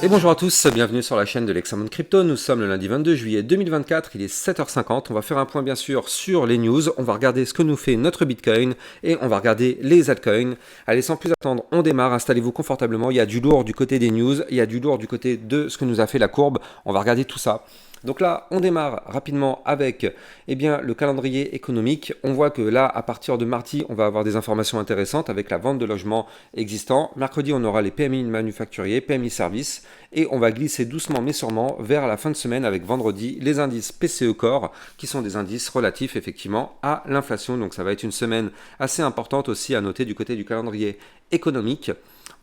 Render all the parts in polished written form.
Et bonjour à tous, bienvenue sur la chaîne de l'Hexamone Crypto. Nous sommes le lundi 22 juillet 2024, il est 7h50. On va faire un point bien sûr sur les news, on va regarder ce que nous fait notre Bitcoin et on va regarder les altcoins. Allez, sans plus attendre, on démarre, installez-vous confortablement. Il y a du lourd du côté des news, il y a du lourd du côté de ce que nous a fait la courbe. On va regarder tout ça. Donc là, on démarre rapidement avec le calendrier économique. On voit que là, à partir de mardi, on va avoir des informations intéressantes avec la vente de logements existants. Mercredi, on aura les PMI manufacturiers, PMI services. Et on va glisser doucement mais sûrement vers la fin de semaine avec vendredi les indices PCE Core qui sont des indices relatifs effectivement à l'inflation. Donc ça va être une semaine assez importante aussi à noter du côté du calendrier économique.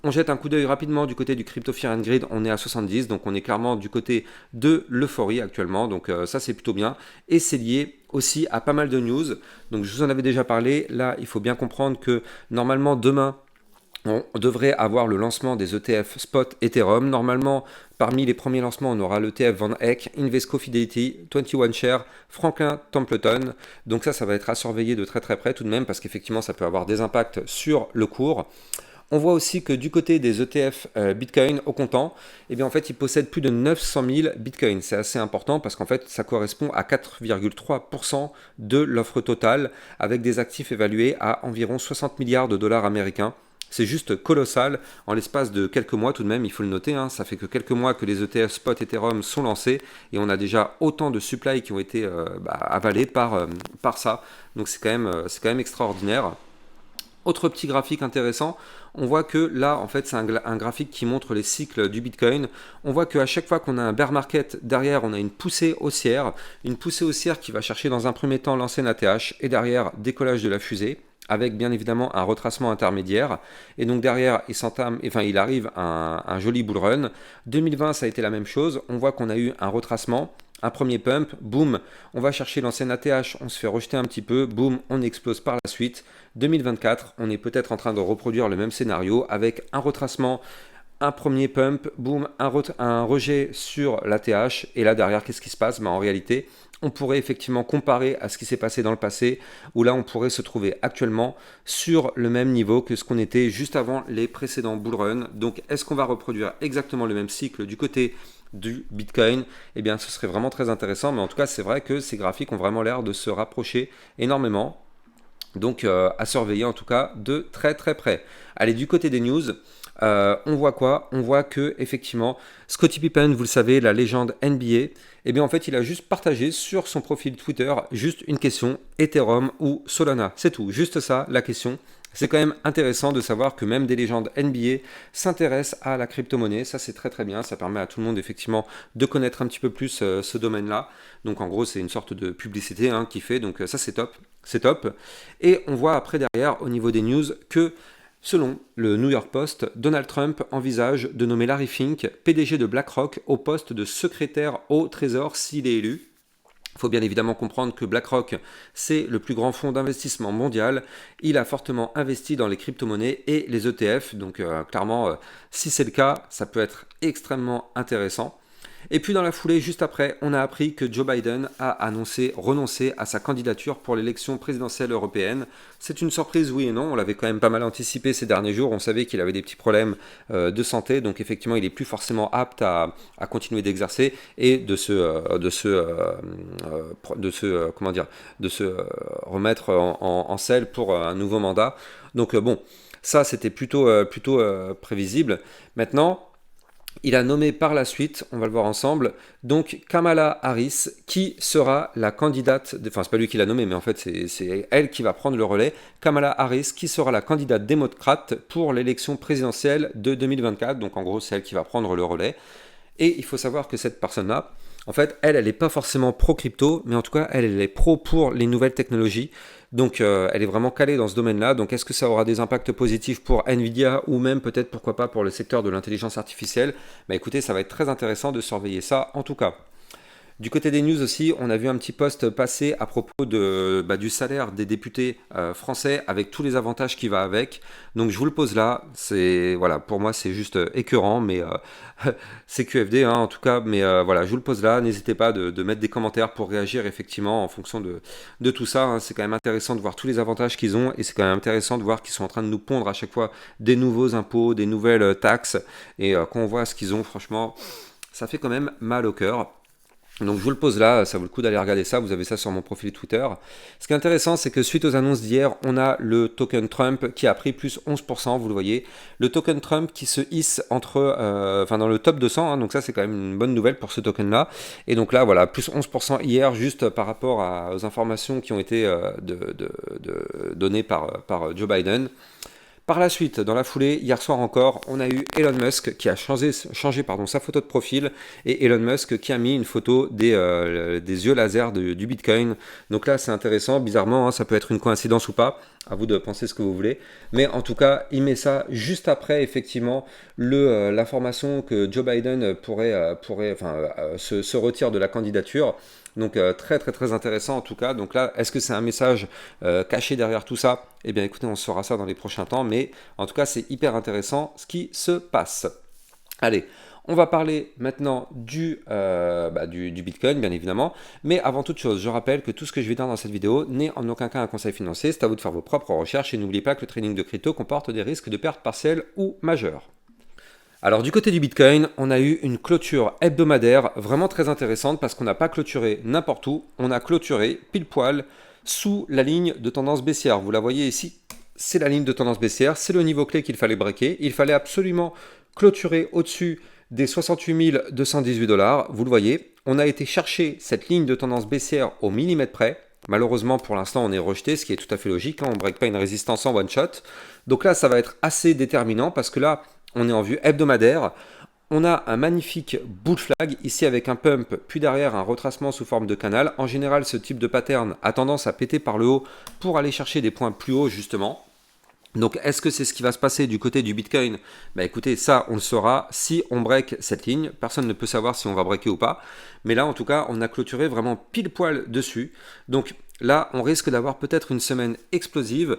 On jette un coup d'œil rapidement du côté du Crypto Fear and Greed, on est à 70, donc on est clairement du côté de l'euphorie actuellement, donc ça c'est plutôt bien. Et c'est lié aussi à pas mal de news, donc je vous en avais déjà parlé, là il faut bien comprendre que normalement demain, on devrait avoir le lancement des ETF Spot Ethereum. Normalement, parmi les premiers lancements, on aura l'ETF Van Eck, Invesco Fidelity, 21 Share, Franklin Templeton. Donc ça va être à surveiller de très très près tout de même parce qu'effectivement, ça peut avoir des impacts sur le cours. On voit aussi que du côté des ETF Bitcoin au comptant, en fait, ils possèdent plus de 900 000 Bitcoins. C'est assez important parce qu'en fait, ça correspond à 4,3% de l'offre totale avec des actifs évalués à environ 60 milliards de dollars américains. C'est juste colossal en l'espace de quelques mois tout de même, il faut le noter, ça fait que quelques mois que les ETF Spot Ethereum sont lancés et on a déjà autant de supply qui ont été avalés par ça. Donc c'est quand même extraordinaire. Autre petit graphique intéressant, on voit que là, en fait, c'est un graphique qui montre les cycles du Bitcoin. On voit qu'à chaque fois qu'on a un bear market, derrière, on a une poussée haussière qui va chercher dans un premier temps l'ancienne ATH et derrière, décollage de la fusée, avec bien évidemment un retracement intermédiaire. Et donc derrière, il arrive un joli bull run. 2020, ça a été la même chose. On voit qu'on a eu un retracement. Un premier pump, boum, on va chercher l'ancienne ATH, on se fait rejeter un petit peu, boum, on explose par la suite. 2024, on est peut-être en train de reproduire le même scénario avec un retracement, un premier pump, boum, un rejet sur l'ATH. Et là derrière, qu'est-ce qui se passe? En réalité, on pourrait effectivement comparer à ce qui s'est passé dans le passé, où là on pourrait se trouver actuellement sur le même niveau que ce qu'on était juste avant les précédents bull run. Donc est-ce qu'on va reproduire exactement le même cycle du côté du Bitcoin? Ce serait vraiment très intéressant, mais en tout cas c'est vrai que ces graphiques ont vraiment l'air de se rapprocher énormément. Donc à surveiller en tout cas de très très près. Allez, du côté des news, on voit quoi? On voit que effectivement Scottie Pippen, vous le savez, la légende NBA, en fait il a juste partagé sur son profil Twitter juste une question, Ethereum ou Solana, c'est tout, juste ça la question. C'est quand même intéressant de savoir que même des légendes NBA s'intéressent à la crypto-monnaie. Ça, c'est très très bien. Ça permet à tout le monde effectivement de connaître un petit peu plus ce domaine-là. Donc en gros, c'est une sorte de publicité qui fait. Donc ça, c'est top. C'est top. Et on voit après derrière, au niveau des news, que selon le New York Post, Donald Trump envisage de nommer Larry Fink, PDG de BlackRock, au poste de secrétaire au Trésor s'il est élu. Il faut bien évidemment comprendre que BlackRock, c'est le plus grand fonds d'investissement mondial. Il a fortement investi dans les crypto-monnaies et les ETF. Donc clairement, si c'est le cas, ça peut être extrêmement intéressant. Et puis dans la foulée, juste après, on a appris que Joe Biden a annoncé renoncer à sa candidature pour l'élection présidentielle européenne. C'est une surprise, oui et non. On l'avait quand même pas mal anticipé ces derniers jours. On savait qu'il avait des petits problèmes de santé, donc effectivement, il est plus forcément apte à continuer d'exercer et de se remettre en selle pour un nouveau mandat. Donc bon, ça c'était plutôt prévisible. Maintenant, il a nommé par la suite, on va le voir ensemble, donc Kamala Harris, qui sera la candidate, enfin c'est pas lui qui l'a nommé, mais en fait c'est elle qui va prendre le relais, Kamala Harris, qui sera la candidate démocrate pour l'élection présidentielle de 2024, donc en gros c'est elle qui va prendre le relais. Et il faut savoir que cette personne-là, en fait, elle n'est pas forcément pro-crypto, mais en tout cas, elle est pro pour les nouvelles technologies. Donc, elle est vraiment calée dans ce domaine-là. Donc, est-ce que ça aura des impacts positifs pour Nvidia ou même peut-être, pourquoi pas, pour le secteur de l'intelligence artificielle? Écoutez, ça va être très intéressant de surveiller ça en tout cas. Du côté des news aussi, on a vu un petit post passer à propos du salaire des députés français avec tous les avantages qui va avec. Donc je vous le pose là. C'est voilà, pour moi c'est juste écœurant, mais c'est QFD hein, en tout cas. Mais voilà, je vous le pose là. N'hésitez pas de mettre des commentaires pour réagir effectivement en fonction de tout ça. Hein. C'est quand même intéressant de voir tous les avantages qu'ils ont et c'est quand même intéressant de voir qu'ils sont en train de nous pondre à chaque fois des nouveaux impôts, des nouvelles taxes et quand on voit ce qu'ils ont, franchement, ça fait quand même mal au cœur. Donc je vous le pose là, ça vaut le coup d'aller regarder ça, vous avez ça sur mon profil Twitter. Ce qui est intéressant, c'est que suite aux annonces d'hier, on a le token Trump qui a pris plus 11%, vous le voyez. Le token Trump qui se hisse dans le top 200, hein, donc ça c'est quand même une bonne nouvelle pour ce token-là. Et donc là, voilà, plus 11% hier, juste par rapport aux informations qui ont été données par Joe Biden. Par la suite, dans la foulée, hier soir encore, on a eu Elon Musk qui a changé sa photo de profil et Elon Musk qui a mis une photo des yeux laser du Bitcoin. Donc là, c'est intéressant. Bizarrement, hein, ça peut être une coïncidence ou pas. À vous de penser ce que vous voulez. Mais en tout cas, il met ça juste après, effectivement, l'information que Joe Biden se retire de la candidature. Donc très très très intéressant en tout cas. Donc là, est-ce que c'est un message caché derrière tout ça? Eh bien écoutez, on saura ça dans les prochains temps. Mais en tout cas, c'est hyper intéressant ce qui se passe. Allez, on va parler maintenant du Bitcoin, bien évidemment. Mais avant toute chose, je rappelle que tout ce que je vais dire dans cette vidéo n'est en aucun cas un conseil financier. C'est à vous de faire vos propres recherches. Et n'oubliez pas que le trading de crypto comporte des risques de perte partielle ou majeure. Alors du côté du Bitcoin, on a eu une clôture hebdomadaire vraiment très intéressante parce qu'on n'a pas clôturé n'importe où, on a clôturé pile poil sous la ligne de tendance baissière. Vous la voyez ici, c'est la ligne de tendance baissière, c'est le niveau clé qu'il fallait breaker. Il fallait absolument clôturer au-dessus des 68 218 $. Vous le voyez, on a été chercher cette ligne de tendance baissière au millimètre près. Malheureusement, pour l'instant, on est rejeté, ce qui est tout à fait logique. Hein, on ne break pas une résistance en one shot. Donc là, ça va être assez déterminant parce que là, on est en vue hebdomadaire. On a un magnifique bull flag ici avec un pump, puis derrière un retracement sous forme de canal. En général, ce type de pattern a tendance à péter par le haut pour aller chercher des points plus hauts justement. Donc est-ce que c'est ce qui va se passer du côté du Bitcoin? Bah écoutez, ça on le saura si on break cette ligne. Personne ne peut savoir si on va breaker ou pas. Mais là en tout cas, on a clôturé vraiment pile poil dessus. Donc là, on risque d'avoir peut-être une semaine explosive.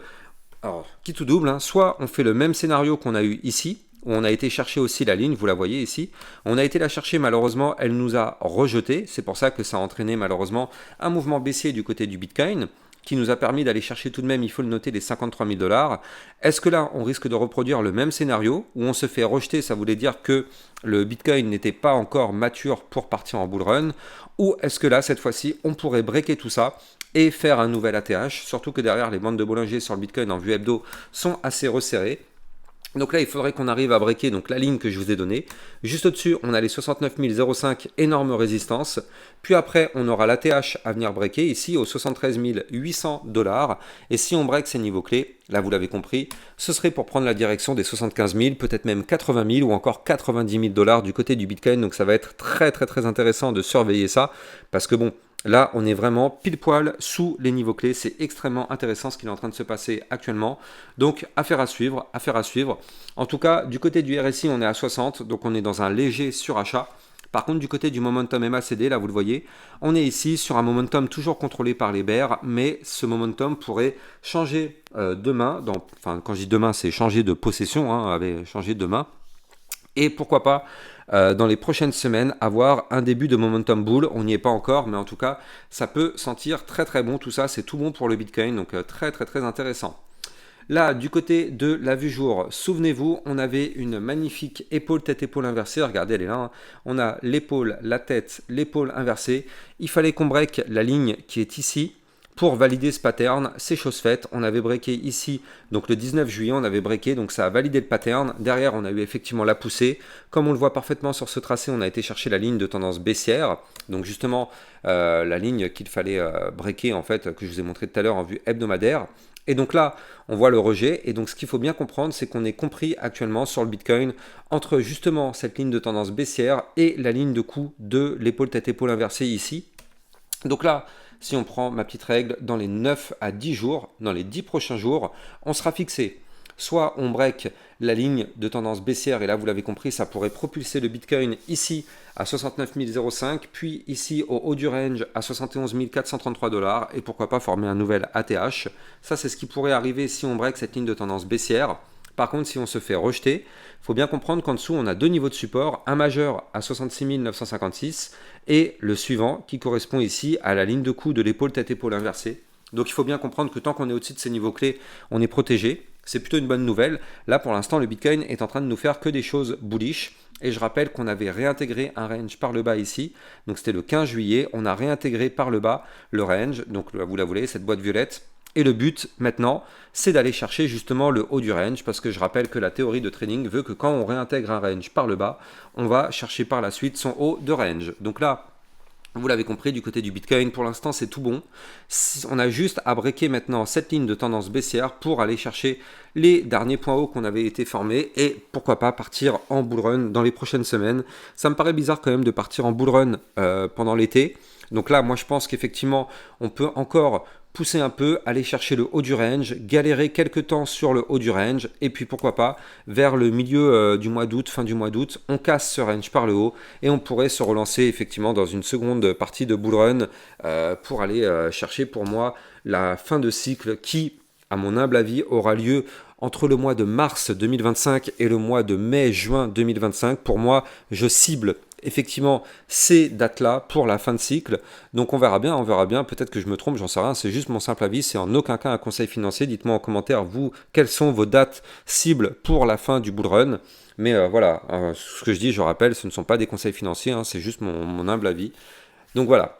Alors, qui tout double, hein. Soit on fait le même scénario qu'on a eu ici, où on a été chercher aussi la ligne, vous la voyez ici. On a été la chercher, malheureusement, elle nous a rejeté. C'est pour ça que ça a entraîné malheureusement un mouvement baissier du côté du Bitcoin, qui nous a permis d'aller chercher tout de même, il faut le noter, les 53 000 $. Est-ce que là, on risque de reproduire le même scénario, où on se fait rejeter, ça voulait dire que le Bitcoin n'était pas encore mature pour partir en bull run, ou est-ce que là, cette fois-ci, on pourrait breaker tout ça et faire un nouvel ATH, surtout que derrière, les bandes de Bollinger sur le Bitcoin en vue hebdo sont assez resserrées. Donc là, il faudrait qu'on arrive à breaker donc, la ligne que je vous ai donnée. Juste au-dessus, on a les 69 005, énorme résistance. Puis après, on aura l'ATH à venir breaker ici aux 73 800 $. Et si on break ces niveaux clés, là vous l'avez compris, ce serait pour prendre la direction des 75 000, peut-être même 80 000 ou encore 90 000 $ du côté du Bitcoin. Donc ça va être très très très intéressant de surveiller ça parce que bon, là, on est vraiment pile poil sous les niveaux clés. C'est extrêmement intéressant ce qui est en train de se passer actuellement. Donc, affaire à suivre, affaire à suivre. En tout cas, du côté du RSI, on est à 60. Donc, on est dans un léger surachat. Par contre, du côté du momentum MACD, là, vous le voyez, on est ici sur un momentum toujours contrôlé par les bears. Mais ce momentum pourrait changer demain. Quand je dis demain, c'est changer de possession, hein, changer demain. Et pourquoi pas, dans les prochaines semaines, avoir un début de momentum bull. On n'y est pas encore, mais en tout cas, ça peut sentir très très bon. Tout ça, c'est tout bon pour le Bitcoin, donc très très très intéressant. Là, du côté de la vue jour, souvenez-vous, on avait une magnifique épaule tête-épaule inversée. Regardez, elle est là. Hein. On a l'épaule, la tête, l'épaule inversée. Il fallait qu'on break la ligne qui est ici. Pour valider ce pattern, c'est chose faite. On avait breaké ici, donc le 19 juillet, on avait breaké, donc ça a validé le pattern. Derrière, on a eu effectivement la poussée. Comme on le voit parfaitement sur ce tracé, on a été chercher la ligne de tendance baissière. Donc justement, la ligne qu'il fallait breaker, en fait, que je vous ai montré tout à l'heure en vue hebdomadaire. Et donc là, on voit le rejet. Et donc ce qu'il faut bien comprendre, c'est qu'on est compris actuellement sur le Bitcoin entre justement cette ligne de tendance baissière et la ligne de coup de l'épaule tête-épaule inversée ici. Donc là, si on prend ma petite règle, dans les 9 à 10 jours, dans les 10 prochains jours, on sera fixé soit on break la ligne de tendance baissière, et là vous l'avez compris, ça pourrait propulser le Bitcoin ici à 69 005, puis ici au haut du range à 71 433 $, et pourquoi pas former un nouvel ATH. Ça c'est ce qui pourrait arriver si on break cette ligne de tendance baissière. Par contre, si on se fait rejeter, il faut bien comprendre qu'en dessous, on a deux niveaux de support, un majeur à 66 956 et le suivant qui correspond ici à la ligne de coup de l'épaule tête-épaule inversée. Donc il faut bien comprendre que tant qu'on est au-dessus de ces niveaux clés, on est protégé. C'est plutôt une bonne nouvelle. Là, pour l'instant, le Bitcoin est en train de nous faire que des choses bullish. Et je rappelle qu'on avait réintégré un range par le bas ici. Donc c'était le 15 juillet. On a réintégré par le bas le range. Donc vous la voulez, cette boîte violette. Et le but maintenant, c'est d'aller chercher justement le haut du range, parce que je rappelle que la théorie de trading veut que quand on réintègre un range par le bas, on va chercher par la suite son haut de range. Donc là, vous l'avez compris, du côté du Bitcoin, pour l'instant, c'est tout bon. On a juste à breaker maintenant cette ligne de tendance baissière pour aller chercher les derniers points hauts qu'on avait été formés et pourquoi pas partir en bull run dans les prochaines semaines. Ça me paraît bizarre quand même de partir en bull run pendant l'été. Donc là, moi, je pense qu'effectivement, on peut encore pousser un peu, aller chercher le haut du range, galérer quelques temps sur le haut du range, et puis pourquoi pas, vers le milieu du mois d'août, fin du mois d'août, on casse ce range par le haut, et on pourrait se relancer effectivement dans une seconde partie de bull run pour aller chercher pour moi la fin de cycle qui, à mon humble avis, aura lieu entre le mois de mars 2025 et le mois de mai-juin 2025. Pour moi, je cible effectivement ces dates-là pour la fin de cycle. Donc on verra bien, peut-être que je me trompe, j'en sais rien, c'est juste mon simple avis, c'est en aucun cas un conseil financier. Dites-moi en commentaire, vous, quelles sont vos dates cibles pour la fin du bull run. Mais voilà, ce que je dis, je rappelle, ce ne sont pas des conseils financiers, hein, c'est juste mon humble avis. Donc voilà.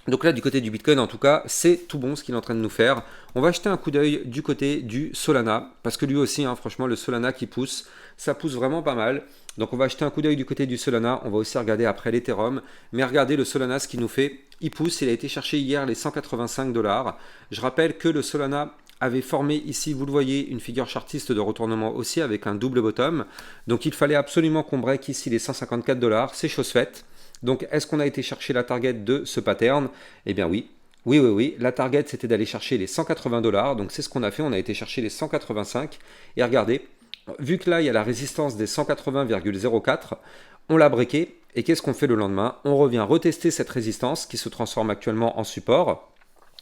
Donc là, du côté du Bitcoin, en tout cas, c'est tout bon ce qu'il est en train de nous faire. On va jeter un coup d'œil du côté du Solana, parce que lui aussi, hein, franchement, le Solana qui pousse, ça pousse vraiment pas mal. Donc on va jeter un coup d'œil du côté du Solana, on va aussi regarder après l'Ethereum, mais regardez le Solana ce qu'il nous fait, il pousse, il a été chercher hier les 185 $. Je rappelle que le Solana avait formé ici, vous le voyez, une figure chartiste de retournement aussi avec un double bottom. Donc il fallait absolument qu'on break ici les 154 $, c'est chose faite. Donc, est-ce qu'on a été chercher la target de ce pattern? Eh bien oui. Oui. La target, c'était d'aller chercher les 180 $. Donc, c'est ce qu'on a fait. On a été chercher les 185. Et regardez, vu que là, il y a la résistance des 180,04, on l'a breaké. Et qu'est-ce qu'on fait le lendemain? On revient retester cette résistance qui se transforme actuellement en support.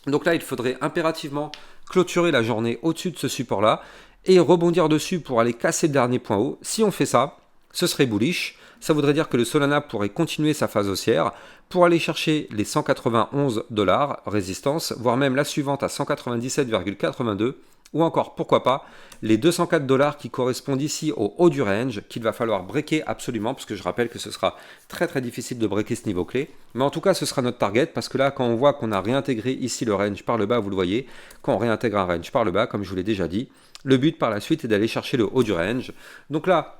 Donc là, il faudrait impérativement clôturer la journée au-dessus de ce support-là et rebondir dessus pour aller casser le dernier point haut. Si on fait ça, ce serait bullish. Ça voudrait dire que le Solana pourrait continuer sa phase haussière pour aller chercher les 191 $ résistance, voire même la suivante à 197,82, ou encore, pourquoi pas, les 204 $ qui correspondent ici au haut du range, qu'il va falloir breaker absolument, parce que je rappelle que ce sera très très difficile de breaker ce niveau clé. Mais en tout cas, ce sera notre target, parce que là, quand on voit qu'on a réintégré ici le range par le bas, vous le voyez, quand on réintègre un range par le bas, comme je vous l'ai déjà dit, le but par la suite est d'aller chercher le haut du range. Donc là,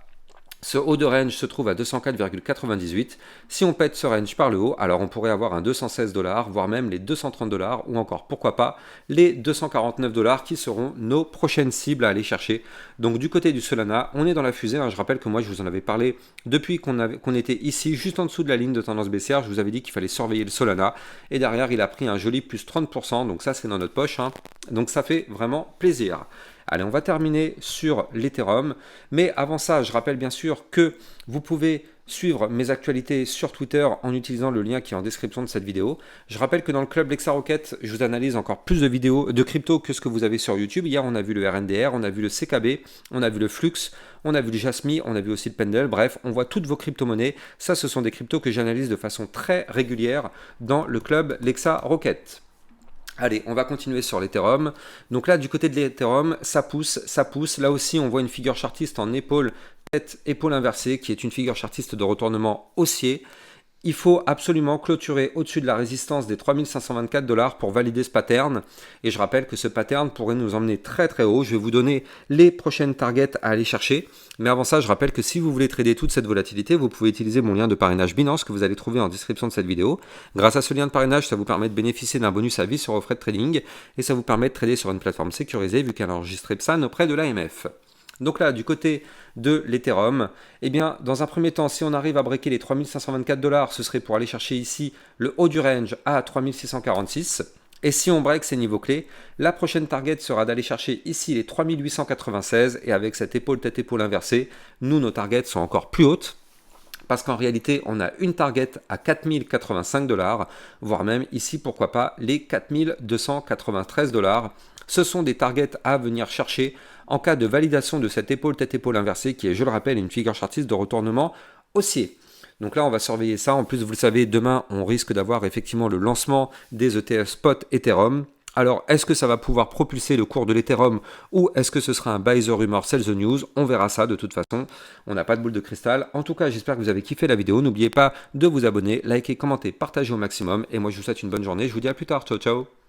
ce haut de range se trouve à 204,98. Si on pète ce range par le haut, alors on pourrait avoir un 216 $, voire même les 230 $, ou encore, pourquoi pas, les 249 $ qui seront nos prochaines cibles à aller chercher. Donc du côté du Solana, on est dans la fusée. Je rappelle que moi, je vous en avais parlé depuis qu'on était ici, juste en dessous de la ligne de tendance baissière. Je vous avais dit qu'il fallait surveiller le Solana. Et derrière, il a pris un joli plus 30%. Donc ça, c'est dans notre poche. Donc ça fait vraiment plaisir. Allez, on va terminer sur l'Ethereum. Mais avant ça, je rappelle bien sûr que vous pouvez suivre mes actualités sur Twitter en utilisant le lien qui est en description de cette vidéo. Je rappelle que dans le club Lexa Rocket, je vous analyse encore plus de vidéos de crypto que ce que vous avez sur YouTube. Hier, on a vu le RNDR, on a vu le CKB, on a vu le Flux, on a vu le Jasmy, on a vu aussi le Pendle. Bref, on voit toutes vos crypto-monnaies. Ça, ce sont des cryptos que j'analyse de façon très régulière dans le club Lexa Rocket. Allez, on va continuer sur l'Ethereum. Donc là, du côté de l'Ethereum, ça pousse, ça pousse. Là aussi, on voit une figure chartiste en épaule, tête, épaule inversée, qui est une figure chartiste de retournement haussier. Il faut absolument clôturer au-dessus de la résistance des 3524 $ pour valider ce pattern. Et je rappelle que ce pattern pourrait nous emmener très très haut. Je vais vous donner les prochaines targets à aller chercher. Mais avant ça, je rappelle que si vous voulez trader toute cette volatilité, vous pouvez utiliser mon lien de parrainage Binance que vous allez trouver en description de cette vidéo. Grâce à ce lien de parrainage, ça vous permet de bénéficier d'un bonus à vie sur vos frais de trading. Et ça vous permet de trader sur une plateforme sécurisée vu qu'elle a enregistré PSAN auprès de l'AMF. Donc là, du côté de l'Ethereum, eh bien, dans un premier temps, si on arrive à breaker les 3524 $, ce serait pour aller chercher ici le haut du range à 3646. Et si on break ces niveaux clés, la prochaine target sera d'aller chercher ici les 3896 et avec cette épaule tête-épaule inversée, nous nos targets sont encore plus hautes parce qu'en réalité on a une target à 4085 $, voire même ici pourquoi pas les 4293 $. Ce sont des targets à venir chercher en cas de validation de cette épaule tête-épaule inversée qui est, je le rappelle, une figure chartiste de retournement haussier. Donc là, on va surveiller ça. En plus, vous le savez, demain, on risque d'avoir effectivement le lancement des ETF spot Ethereum. Alors, est-ce que ça va pouvoir propulser le cours de l'Ethereum ou est-ce que ce sera un buy the rumor, sell the news? On verra ça de toute façon. On n'a pas de boule de cristal. En tout cas, j'espère que vous avez kiffé la vidéo. N'oubliez pas de vous abonner, liker, commenter, partager au maximum. Et moi, je vous souhaite une bonne journée. Je vous dis à plus tard. Ciao, ciao.